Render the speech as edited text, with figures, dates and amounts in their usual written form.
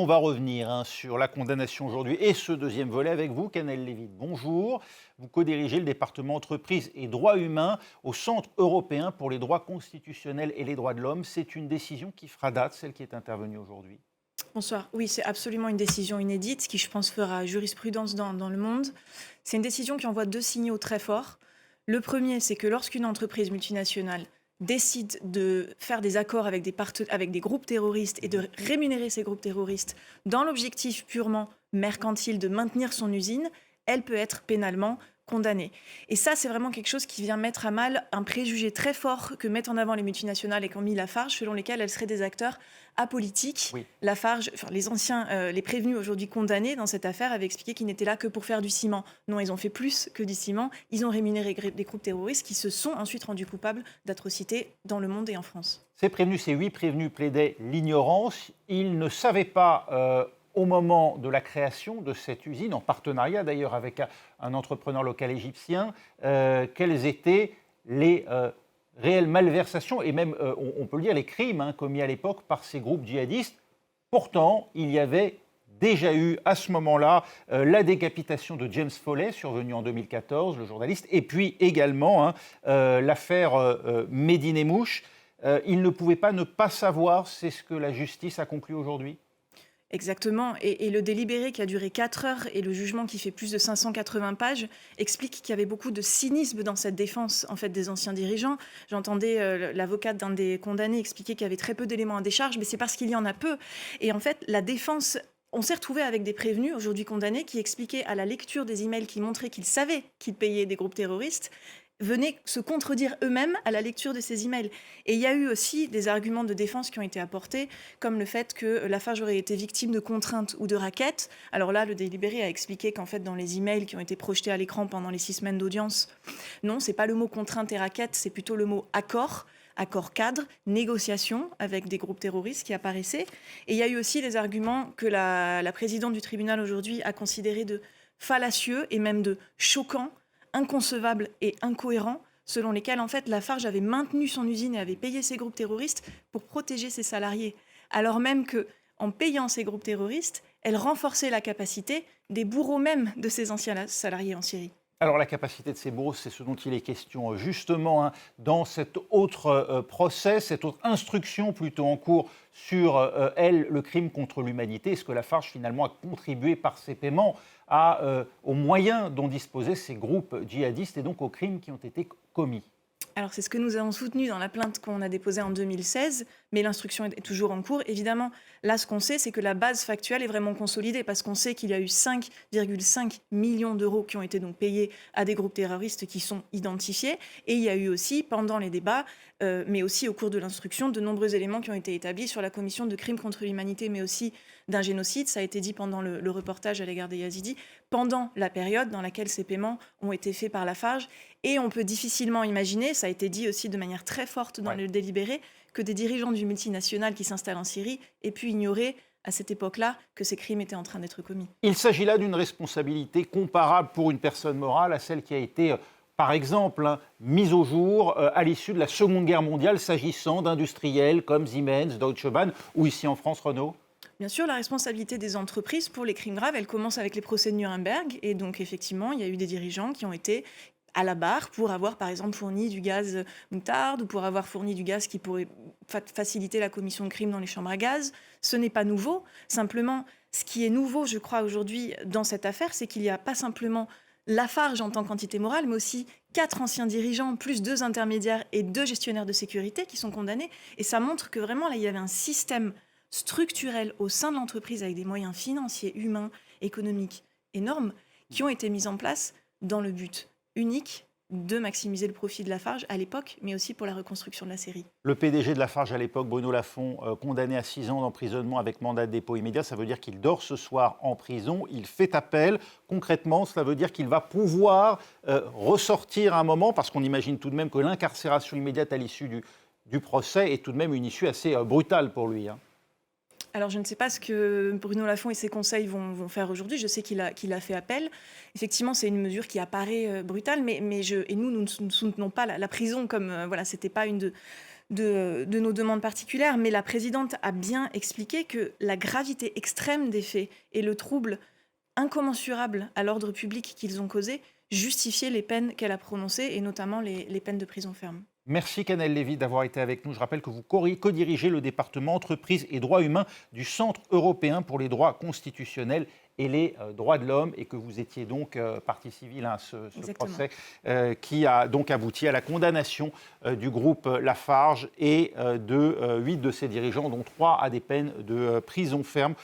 On va revenir sur la condamnation aujourd'hui et ce deuxième volet avec vous, Canel Lévy. Bonjour, vous co-dirigez le département entreprises et droits humains au Centre européen pour les droits constitutionnels et les droits de l'homme. C'est une décision qui fera date, celle qui est intervenue aujourd'hui. Bonsoir. Oui, c'est absolument une décision inédite qui, je pense, fera jurisprudence dans le monde. C'est une décision qui envoie deux signaux très forts. Le premier, c'est que lorsqu'une entreprise multinationale décide de faire des accords avec avec des groupes terroristes et de rémunérer ces groupes terroristes dans l'objectif purement mercantile de maintenir son usine, elle peut être pénalement condamnée. Et ça, c'est vraiment quelque chose qui vient mettre à mal un préjugé très fort que mettent en avant les multinationales et qu'ont mis Lafarge, selon lesquels elles seraient des acteurs apolitiques. Oui. Lafarge, enfin, les anciens, les prévenus aujourd'hui condamnés dans cette affaire avaient expliqué qu'ils n'étaient là que pour faire du ciment. Non, ils ont fait plus que du ciment. Ils ont rémunéré des groupes terroristes qui se sont ensuite rendus coupables d'atrocités dans le monde et en France. Ces 8 prévenus plaidaient l'ignorance. Ils ne savaient pas, au moment de la création de cette usine, en partenariat d'ailleurs avec un entrepreneur local égyptien, quelles étaient les réelles malversations et même, on peut le dire, les crimes commis à l'époque par ces groupes djihadistes. Pourtant, il y avait déjà eu à ce moment-là la décapitation de James Foley, survenue en 2014, le journaliste, et puis également l'affaire Médine et Mouche. Il ne pouvait pas ne pas savoir, c'est ce que la justice a conclu aujourd'hui. Exactement. Et le délibéré qui a duré 4 heures et le jugement qui fait plus de 580 pages explique qu'il y avait beaucoup de cynisme dans cette défense en fait, des anciens dirigeants. J'entendais l'avocate d'un des condamnés expliquer qu'il y avait très peu d'éléments à décharge, mais c'est parce qu'il y en a peu. Et en fait, la défense... On s'est retrouvé avec des prévenus, aujourd'hui condamnés, qui expliquaient à la lecture des emails qui montraient qu'ils savaient qu'ils payaient des groupes terroristes, venaient se contredire eux-mêmes à la lecture de ces emails. Et il y a eu aussi des arguments de défense qui ont été apportés, comme le fait que Lafarge aurait été victime de contraintes ou de raquettes. Alors là, le délibéré a expliqué qu'en fait, dans les emails qui ont été projetés à l'écran pendant les 6 semaines d'audience, non, c'est pas le mot contrainte et raquette, c'est plutôt le mot accord cadre, négociation avec des groupes terroristes qui apparaissaient. Et il y a eu aussi des arguments que la présidente du tribunal aujourd'hui a considérés de fallacieux et même de choquants, inconcevables et incohérents, selon lesquels en fait Lafarge avait maintenu son usine et avait payé ses groupes terroristes pour protéger ses salariés, alors même que en payant ces groupes terroristes, elle renforçait la capacité des bourreaux même de ses anciens salariés en Syrie. Alors la capacité de ces bourreaux, c'est ce dont il est question justement dans cet autre procès, cette autre instruction plutôt en cours sur, le crime contre l'humanité. Est-ce que Lafarge finalement a contribué par ses paiements aux moyens dont disposaient ces groupes djihadistes et donc aux crimes qui ont été commis? Alors c'est ce que nous avons soutenu dans la plainte qu'on a déposée en 2016, mais l'instruction est toujours en cours. Évidemment, là ce qu'on sait, c'est que la base factuelle est vraiment consolidée parce qu'on sait qu'il y a eu 5,5 millions d'euros qui ont été donc payés à des groupes terroristes qui sont identifiés. Et il y a eu aussi, pendant les débats, mais aussi au cours de l'instruction, de nombreux éléments qui ont été établis sur la commission de crimes contre l'humanité, mais aussi d'un génocide. Ça a été dit pendant le reportage à l'égard des Yazidis, pendant la période dans laquelle ces paiements ont été faits par Lafarge. Et on peut difficilement imaginer, ça a été dit aussi de manière très forte dans le délibéré, que des dirigeants du multinational qui s'installent en Syrie aient pu ignorer à cette époque-là que ces crimes étaient en train d'être commis. Il s'agit là d'une responsabilité comparable pour une personne morale à celle qui a été, par exemple, mise au jour à l'issue de la Seconde Guerre mondiale, s'agissant d'industriels comme Siemens, Deutsche Bahn ou ici en France Renault. Bien sûr, la responsabilité des entreprises pour les crimes graves, elle commence avec les procès de Nuremberg. Et donc, effectivement, il y a eu des dirigeants qui ont été à la barre pour avoir, par exemple, fourni du gaz moutarde ou pour avoir fourni du gaz qui pourrait faciliter la commission de crimes dans les chambres à gaz. Ce n'est pas nouveau. Simplement, ce qui est nouveau, je crois, aujourd'hui dans cette affaire, c'est qu'il n'y a pas simplement Lafarge en tant qu'entité morale, mais aussi 4 anciens dirigeants, plus 2 intermédiaires et 2 gestionnaires de sécurité qui sont condamnés. Et ça montre que vraiment, là, il y avait un système structurels au sein de l'entreprise avec des moyens financiers, humains, économiques énormes qui ont été mis en place dans le but unique de maximiser le profit de Lafarge à l'époque, mais aussi pour la reconstruction de la série. Le PDG de Lafarge à l'époque, Bruno Lafont, condamné à 6 ans d'emprisonnement avec mandat de dépôt immédiat, ça veut dire qu'il dort ce soir en prison, il fait appel. Concrètement, cela veut dire qu'il va pouvoir ressortir à un moment, parce qu'on imagine tout de même que l'incarcération immédiate à l'issue du procès est tout de même une issue assez brutale pour lui. Alors, je ne sais pas ce que Bruno Lafont et ses conseils vont faire aujourd'hui. Je sais qu'il a fait appel. Effectivement, c'est une mesure qui apparaît brutale, mais nous ne soutenons pas la prison comme... voilà, c'était pas de nos demandes particulières, mais la présidente a bien expliqué que la gravité extrême des faits et le trouble incommensurables à l'ordre public qu'ils ont causé justifiaient les peines qu'elle a prononcées, et notamment les peines de prison ferme. Merci Canel Lévy d'avoir été avec nous. Je rappelle que vous co-dirigez le département entreprises et droits humains du Centre européen pour les droits constitutionnels et les droits de l'homme, et que vous étiez donc partie civile à ce procès qui a donc abouti à la condamnation du groupe Lafarge et de 8 de ses dirigeants, dont 3 à des peines de prison ferme.